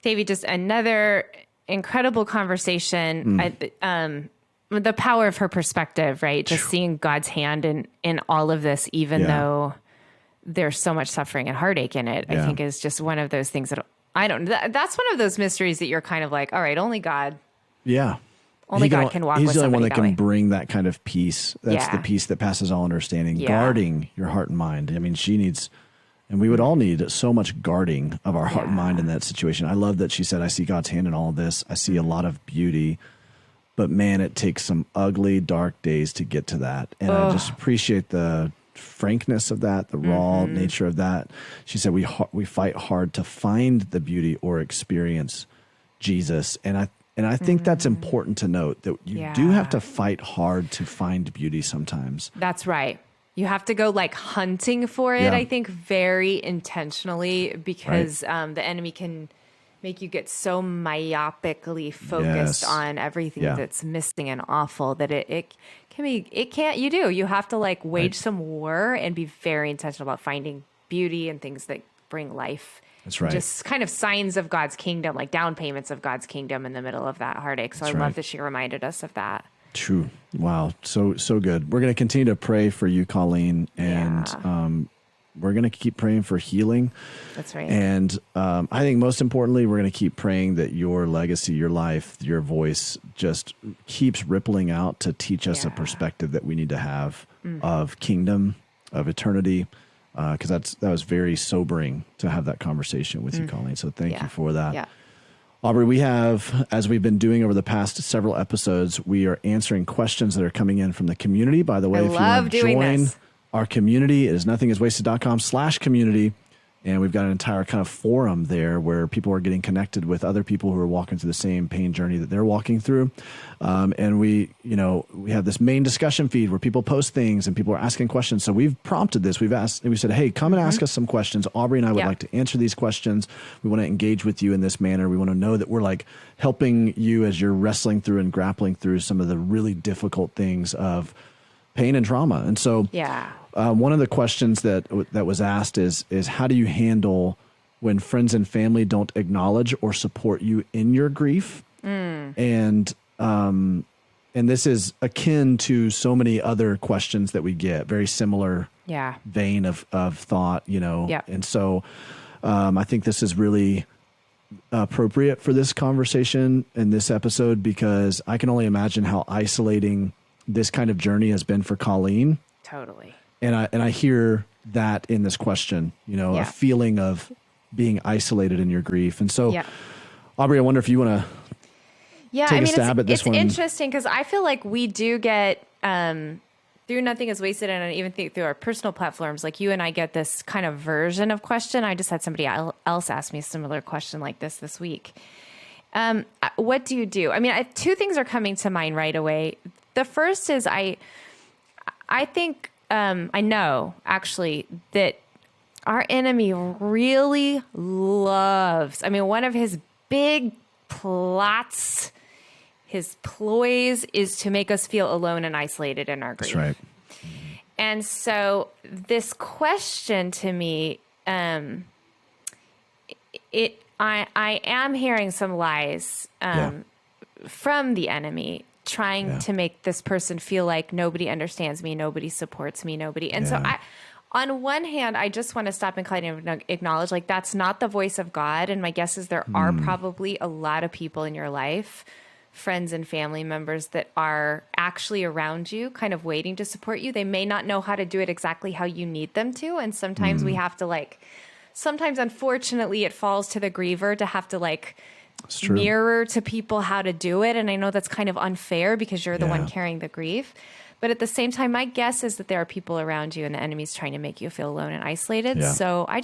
Davey, just another incredible conversation. The power of her perspective, right? Just seeing God's hand in all of this, even though there's so much suffering and heartache in it, I think is just one of those things that that's one of those mysteries that you're kind of like, all right, only God. Yeah. Only God can walk with somebody that way. He's the only one that can bring that kind of peace. That's the peace that passes all understanding, guarding your heart and mind. I mean, she needs, and we would all need so much guarding of our heart and mind in that situation. I love that she said, I see God's hand in all of this. I see a lot of beauty, but man, it takes some ugly, dark days to get to that. And I just appreciate the frankness of that, the raw nature of that. She said, we fight hard to find the beauty or experience Jesus. And I think that's important to note, that you do have to fight hard to find beauty sometimes. That's right. You have to go like hunting for it, I think, very intentionally, because the enemy can make you get so myopically focused on everything that's missing and awful that you have to like wage some war and be very intentional about finding beauty and things that bring life. That's right. Just kind of signs of God's kingdom, like down payments of God's kingdom in the middle of that heartache. So I love that she reminded us of that. True. Wow. So good. We're going to continue to pray for you, Colleen, and we're going to keep praying for healing. That's right. And I think most importantly, we're going to keep praying that your legacy, your life, your voice just keeps rippling out to teach us a perspective that we need to have of kingdom, of eternity, because that was very sobering to have that conversation with you, Colleen. So thank you for that. Yeah. Aubrey, we have, as we've been doing over the past several episodes, we are answering questions that are coming in from the community. By the way, if you want to join our community, it is nothingiswasted.com/community. And we've got an entire kind of forum there where people are getting connected with other people who are walking through the same pain journey that they're walking through. And we have this main discussion feed where people post things and people are asking questions. So we've prompted this. We said, hey, come and ask us some questions. Aubrey and I would like to answer these questions. We want to engage with you in this manner. We want to know that we're like helping you as you're wrestling through and grappling through some of the really difficult things of pain and trauma. And so one of the questions that was asked is how do you handle when friends and family don't acknowledge or support you in your grief? And this is akin to so many other questions that we get, very similar vein of thought, And so I think this is really appropriate for this conversation in this episode, because I can only imagine how isolating this kind of journey has been for Colleen. Totally. And I hear that in this question, a feeling of being isolated in your grief. And so, Aubrey, I wonder if you want to take a stab at this one. It's interesting because I feel like we do get, through Nothing is Wasted, and I even think through our personal platforms, like you and I get this kind of version of question. I just had somebody else ask me a similar question like this week. What do you do? I mean, two things are coming to mind right away. The first is I think, I know actually that our enemy really loves, one of his big plots, his ploys is to make us feel alone and isolated in our grief. That's right. And so this question to me, I am hearing some lies from the enemy, trying to make this person feel like nobody understands me, nobody supports me, nobody. And so on one hand, I just want to stop and kind of acknowledge, like, that's not the voice of God. And my guess is there are probably a lot of people in your life, friends and family members, that are actually around you, kind of waiting to support you. They may not know how to do it exactly how you need them to. And sometimes we have to sometimes unfortunately it falls to the griever to have to mirror to people how to do it. And I know that's kind of unfair because you're the one carrying the grief. But at the same time, my guess is that there are people around you and the enemy's trying to make you feel alone and isolated. Yeah. So I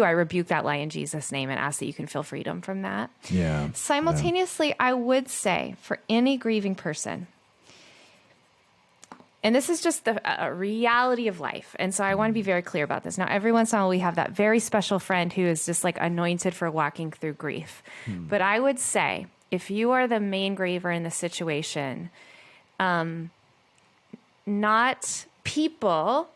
rebuke that lie in Jesus' name and ask that you can feel freedom from that. Yeah. Simultaneously, I would say for any grieving person, and this is just a reality of life. And so I want to be very clear about this. Now, every once in a while, we have that very special friend who is just anointed for walking through grief. But I would say if you are the main griever in the situation, not people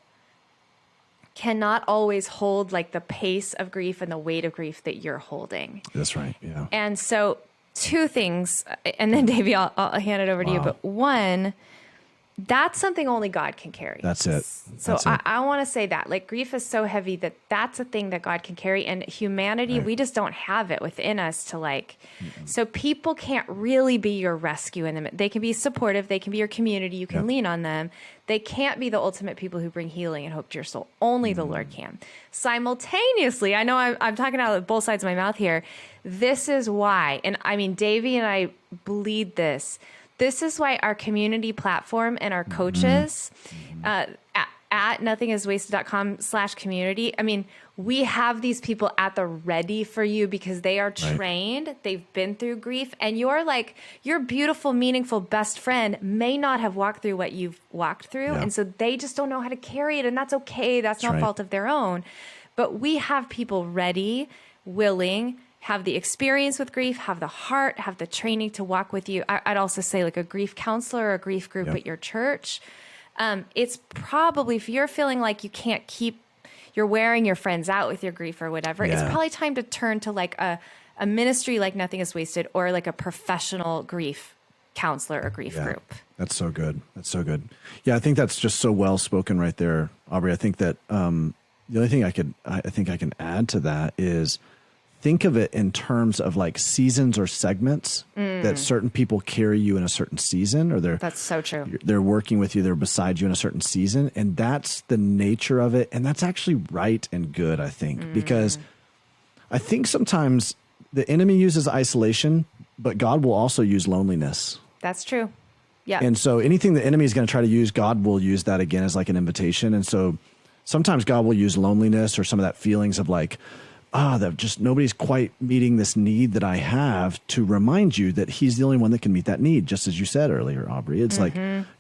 cannot always hold like the pace of grief and the weight of grief that you're holding. That's right. Yeah. And so 2 things, and then Davey, I'll hand it over to you. But one, that's something only God can carry. That's it. So I want to say that like grief is so heavy that's a thing that God can carry, and humanity, we just don't have it within us to like, so people can't really be your rescue in them. They can be supportive. They can be your community. You can lean on them. They can't be the ultimate people who bring healing and hope to your soul. Only the Lord can. Simultaneously, I know I'm talking out of both sides of my mouth here. This is why, and I mean, Davey and I bleed this. This is why our community platform and our coaches at nothingiswasted.com/community. I mean, we have these people at the ready for you because they are trained. They've been through grief, and your beautiful, meaningful best friend may not have walked through what you've walked through. And so they just don't know how to carry it. And that's okay. That's no fault of their own. But we have people ready, willing, have the experience with grief, have the heart, have the training to walk with you. I'd also say like a grief counselor or a grief group at your church. It's probably, if you're feeling like you can't you're wearing your friends out with your grief or whatever, it's probably time to turn to like a ministry like Nothing is Wasted, or like a professional grief counselor or grief group. That's so good. That's so good. Yeah, I think that's just so well spoken right there, Aubrey. I think that the only thing I think I can add to that is, think of it in terms of like seasons or segments that certain people carry you in a certain season, or that's so true. They're working with you, they're beside you in a certain season. And that's the nature of it. And that's actually right and good, I think, because I think sometimes the enemy uses isolation, but God will also use loneliness. That's true. Yeah. And so anything the enemy is going to try to use, God will use that again as like an invitation. And so sometimes God will use loneliness or some of that feelings of like, that just nobody's quite meeting this need that I have, to remind you that he's the only one that can meet that need. Just as you said earlier, Aubrey, it's like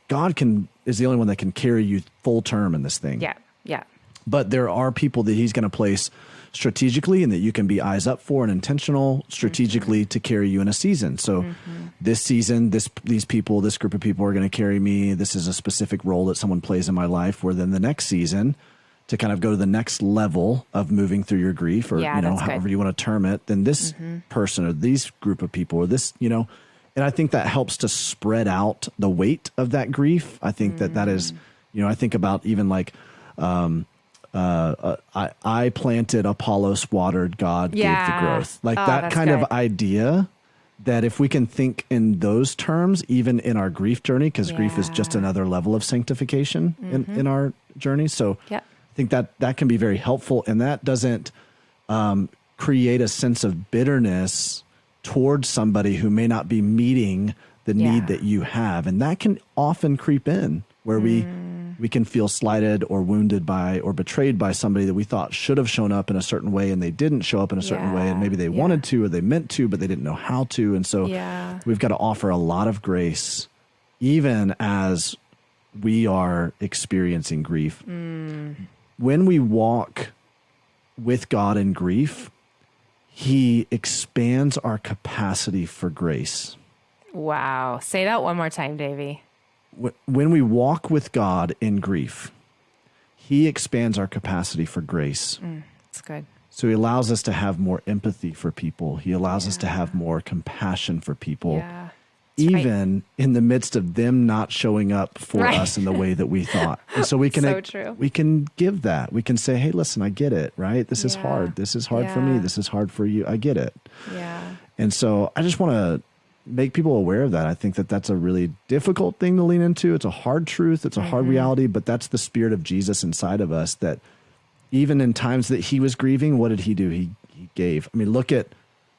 God is the only one that can carry you full term in this thing. Yeah. Yeah. But there are people that he's going to place strategically and that you can be eyes up for and intentional strategically to carry you in a season. So this season, these people, this group of people are going to carry me. This is a specific role that someone plays in my life, where then the next season, to kind of go to the next level of moving through your grief, or, however you want to term it, then this person or these group of people or this, and I think that helps to spread out the weight of that grief. I think that is, I think about even like, I planted, Apollos watered, God gave the growth. Like that kind of idea, that if we can think in those terms, even in our grief journey, because grief is just another level of sanctification in our journey. So I think that can be very helpful, and that doesn't create a sense of bitterness towards somebody who may not be meeting the need that you have. And that can often creep in, where we can feel slighted or wounded by or betrayed by somebody that we thought should have shown up in a certain way, and they didn't show up in a certain way, and maybe they wanted to or they meant to, but they didn't know how to. And so we've got to offer a lot of grace, even as we are experiencing grief. When we walk with God in grief, he expands our capacity for grace. Wow. Say that one more time, Davey. When we walk with God in grief, he expands our capacity for grace. That's good. So he allows us to have more empathy for people. He allows us to have more compassion for people, even in the midst of them not showing up for us in the way that we thought. And so we can, we can give that. We can say, hey, listen, I get it, right? This is hard. This is hard for me. This is hard for you. I get it. And so I just want to make people aware of that. I think that that's a really difficult thing to lean into. It's a hard truth. It's a hard reality, but that's the spirit of Jesus inside of us, that even in times that he was grieving, what did he do? He gave. I mean, look at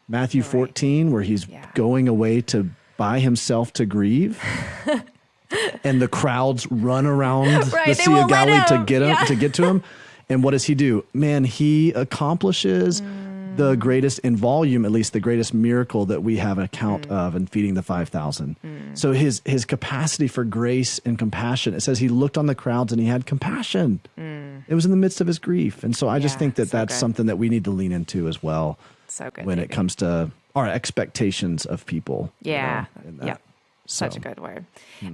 Matthew 14, where he's going away to by himself to grieve. And the crowds run around the Sea of Galilee to get him, to get to him. And what does he do? Man, he accomplishes the greatest, in volume, at least the greatest miracle that we have an account of in feeding the 5,000. So his capacity for grace and compassion, it says he looked on the crowds and he had compassion. It was in the midst of his grief. And so I just think that that's something that we need to lean into as well when it comes to our expectations of people. Such a good word.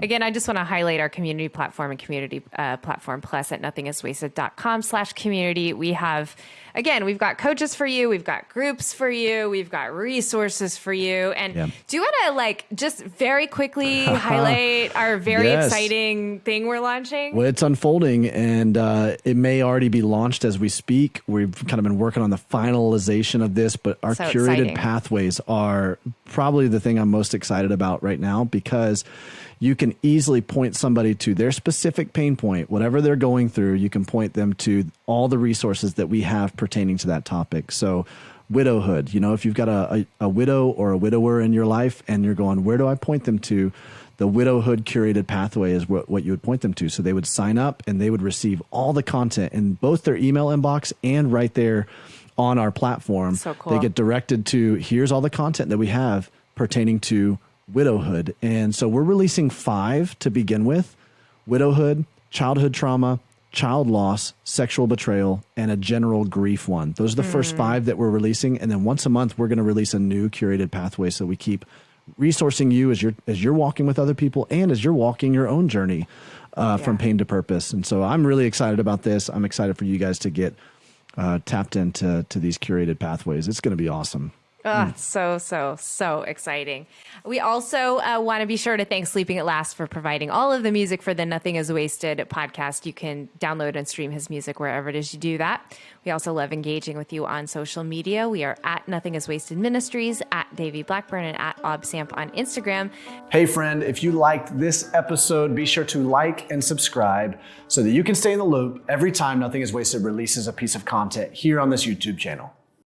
Again, I just want to highlight our community platform and community platform plus at nothingiswasted.com/community. We have, again, we've got coaches for you. We've got groups for you. We've got resources for you. And do you want to just very quickly highlight our very exciting thing we're launching? Well, it's unfolding and it may already be launched as we speak. We've kind of been working on the finalization of this, but our curated pathways are probably the thing I'm most excited about right now, because you can easily point somebody to their specific pain point, whatever they're going through. You can point them to all the resources that we have pertaining to that topic. So widowhood, if you've got a widow or a widower in your life and you're going, where do I point them to? The widowhood curated pathway is what you would point them to. So they would sign up and they would receive all the content in both their email inbox and right there on our platform. So cool. They get directed to, here's all the content that we have pertaining to widowhood. And so we're releasing 5 to begin with: widowhood, childhood trauma, child loss, sexual betrayal, and a general grief one. Those are the first 5 that we're releasing. And then once a month, we're going to release a new curated pathway. So we keep resourcing you as you're walking with other people and as you're walking your own journey from pain to purpose. And so I'm really excited about this. I'm excited for you guys to get tapped into these curated pathways. It's going to be awesome. So exciting. We also want to be sure to thank Sleeping at Last for providing all of the music for the Nothing is Wasted podcast. You can download and stream his music wherever it is you do that. We also love engaging with you on social media. We are at Nothing is Wasted Ministries, at Davey Blackburn, and at ObSamp on Instagram. Hey friend, if you liked this episode, be sure to like and subscribe so that you can stay in the loop every time Nothing is Wasted releases a piece of content here on this YouTube channel.